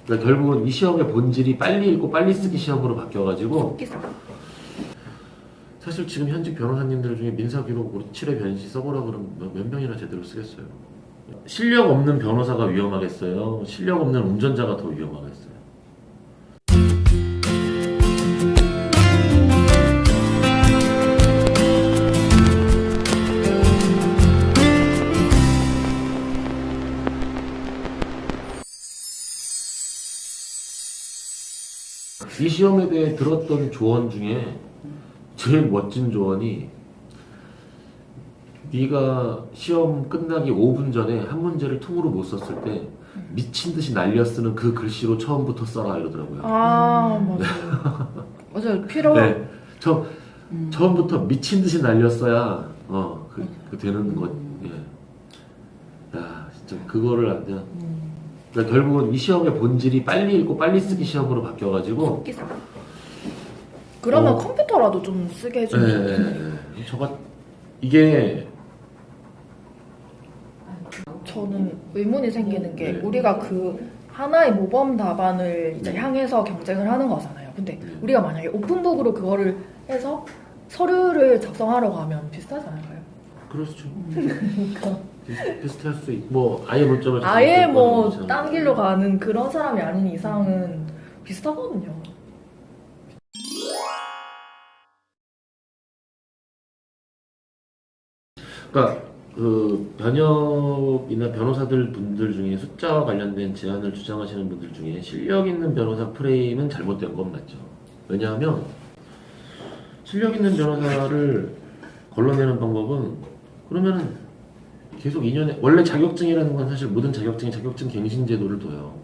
그러니까 결국은 이 시험의 본질이 빨리 읽고 빨리 쓰기 시험으로 바뀌어가지고 사실 지금 현직 변호사님들 중에 민사기록으로 7회 변시 써보라 그러면 몇 명이나 제대로 쓰겠어요. 실력 없는 변호사가 위험하겠어요? 실력 없는 운전자가 더 위험하겠어요? 이 시험에 대해 들었던 조언 중에 제일 멋진 조언이 네가 시험 끝나기 5분 전에 한 문제를 통으로 못 썼을 때 미친 듯이 날려 쓰는 그 글씨로 처음부터 써라 이러더라고요. 아 맞아요. 맞아요. 필요. 네, 처음부터 미친 듯이 날려 써야 그 되는 것. 예. 야 진짜 그거를 안 돼. 그러니까 결국은 이 시험의 본질이 빨리 읽고 빨리 쓰기 시험으로 바뀌어가지고. 그러면 컴퓨터라도 좀 쓰게 해주면 좋겠네요. 이게 저는 의문이 생기는 게 우리가 그 하나의 모범 답안을 이제 향해서 경쟁을 하는 거잖아요. 근데 우리가 만약에 오픈북으로 그거를 해서 서류를 작성하러 가면 비슷하지 않을까요? 그렇죠. 비슷할 수 있고 뭐 아예 문점을 아예 뭐 딴 길로 가는 그런 사람이 아닌 이상은 비슷하거든요. 그러니까 그 변협이나 변호사들 분들 중에 숫자와 관련된 제안을 주장하시는 분들 중에 실력 있는 변호사 프레임은 잘못된 건 맞죠. 왜냐하면 실력 있는 변호사를 걸러내는 방법은 그러면은 계속 2년에 원래 자격증이라는 건 사실 모든 자격증이 자격증 갱신 제도를 둬요.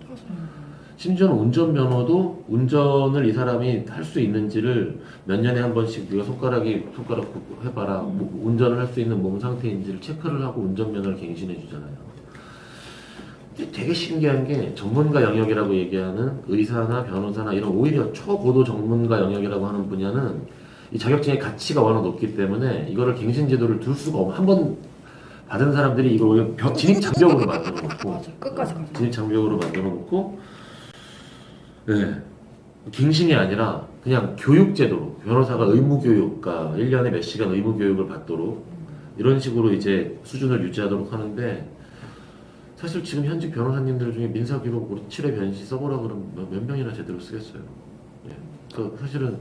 심지어는 운전면허도 운전을 이 사람이 할 수 있는지를 몇 년에 한 번씩 네가 손가락 해봐라. 운전을 할 수 있는 몸 상태인지를 체크를 하고 운전면허를 갱신해 주잖아요. 되게 신기한 게 전문가 영역이라고 얘기하는 의사나 변호사나 이런 오히려 초고도 전문가 영역이라고 하는 분야는 이 자격증의 가치가 워낙 높기 때문에 이거를 갱신 제도를 둘 수가 없고 한 번 받은 사람들이 이걸 오히려 진입 장벽으로 만들어 놓고 맞아, 끝까지 가죠. 진입 장벽으로 만들어 놓고 네. 갱신이 아니라 그냥 교육제도로 변호사가 의무교육과 1년에 몇 시간 의무교육을 받도록 이런 식으로 이제 수준을 유지하도록 하는데 사실 지금 현직 변호사님들 중에 민사기록으로 7회 변시 써보라 그러면 몇 명이나 제대로 쓰겠어요. 예. 그 사실은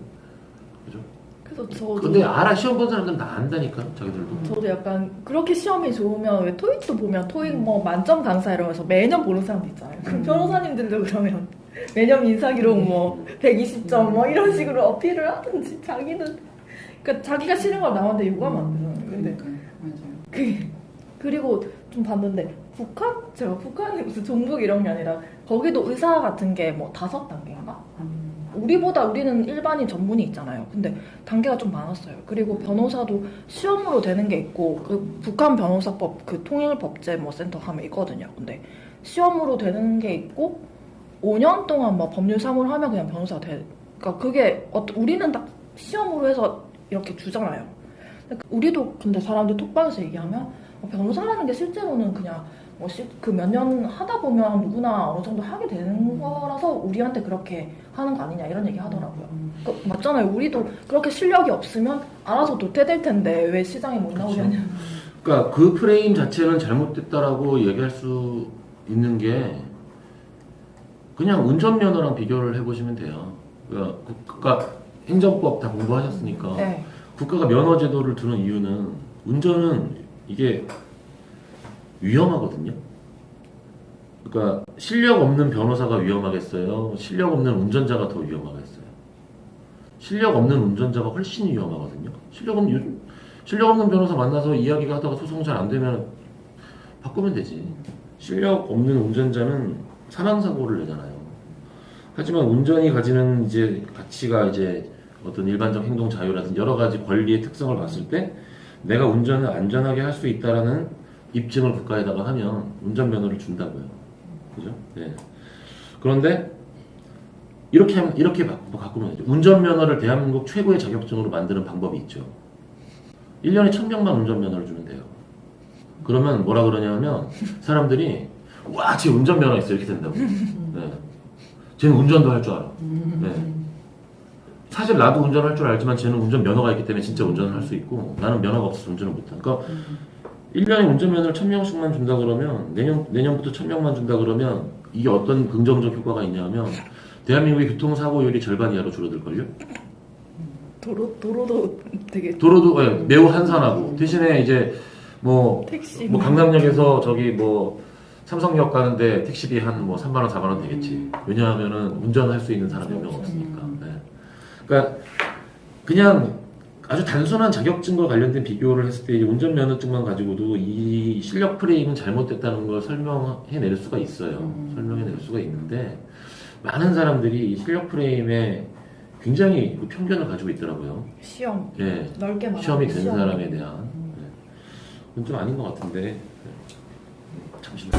그죠? 그래서 저도 근데 시험 본 사람들은 다 안다니까 자기들도. 저도 약간 그렇게 시험이 좋으면 왜 토익도 보면 토익 뭐 만점 강사 이러면서 매년 보는 사람도 있잖아요. 그럼 변호사님들도 그러면 매년 민사기록 뭐 120점 뭐 이런 식으로 어필을 하든지 자기는 그러니까 자기가 싫은 걸 남한테 요구하면 안 되잖아요. 근데 맞아요. 그리고 좀 봤는데 제가 북한이 무슨 종북 이런 게 아니라 거기도 의사 같은 게 뭐 5단계인가? 우리는 일반인 전문의 있잖아요. 근데 단계가 좀 많았어요. 그리고 변호사도 시험으로 되는 게 있고 그 북한 변호사법 그 통일법제 뭐 센터 하면 있거든요. 근데 시험으로 되는 게 있고 5년 동안 막 법률 사무를 하면 그냥 변호사가 돼. 그러니까 그게 우리는 딱 시험으로 해서 이렇게 주잖아요. 우리도 근데 사람들 톡방에서 얘기하면 변호사라는 게 실제로는 그냥 그 몇 년 하다 보면 누구나 어느 정도 하게 되는 거라서 우리한테 그렇게 하는 거 아니냐 이런 얘기 하더라고요. 맞잖아요. 우리도 그렇게 실력이 없으면 알아서 도태될 텐데 왜 시장에 못 나오냐냐. 그러니까 그 프레임 자체는 잘못됐다라고 얘기할 수 있는 게 그냥 운전면허랑 비교를 해보시면 돼요. 그러니까 국가 행정법 다 공부하셨으니까 네. 국가가 면허 제도를 두는 이유는 운전은 이게 위험하거든요. 그러니까 실력 없는 변호사가 위험하겠어요? 실력 없는 운전자가 더 위험하겠어요? 실력 없는 운전자가 훨씬 위험하거든요. 실력 없는 변호사 만나서 이야기가 하다가 소송 잘 안 되면 바꾸면 되지. 실력 없는 운전자는 사망사고를 내잖아요. 하지만 운전이 가지는 이제 가치가 이제 어떤 일반적 행동 자유라든지 여러 가지 권리의 특성을 봤을 때 내가 운전을 안전하게 할 수 있다라는 입증을 국가에다가 하면 운전면허를 준다고요. 그죠? 네. 그런데 이렇게 바꾸면 되죠. 운전면허를 대한민국 최고의 자격증으로 만드는 방법이 있죠. 1년에 1000명만 운전면허를 주면 돼요. 그러면 뭐라 그러냐면 사람들이 와, 쟤 운전면허 있어 이렇게 된다고. 네. 쟤는 운전도 할 줄 알아. 네. 사실 나도 운전할 줄 알지만 쟤는 운전 면허가 있기 때문에 진짜 운전을 할 수 있고 나는 면허가 없어서 운전을 못해. 그러니까 1년에 운전면허를 1000명씩만 준다 그러면 내년부터 1000명만 준다 그러면 이게 어떤 긍정적 효과가 있냐면 대한민국의 교통사고율이 절반 이하로 줄어들걸요? 도로도 되게 도로도 예, 매우 한산하고 대신에 이제 뭐 택시 강남역에서 저기 뭐 삼성역 가는데 택시비 한 뭐 3만 원, 4만 원 되겠지. 왜냐하면은 운전할 수 있는 사람이 몇 명 없으니까. 네. 그러니까 그냥 아주 단순한 자격증과 관련된 비교를 했을 때 이제 운전면허증만 가지고도 이 실력 프레임은 잘못됐다는 걸 설명해낼 수가 있어요. 설명해낼 수가 있는데 많은 사람들이 이 실력 프레임에 굉장히 그 편견을 가지고 있더라고요. 시험 예, 넓게 말하면 시험이 된 사람에 대한. 네. 그건 좀 아닌 것 같은데. 잠시만.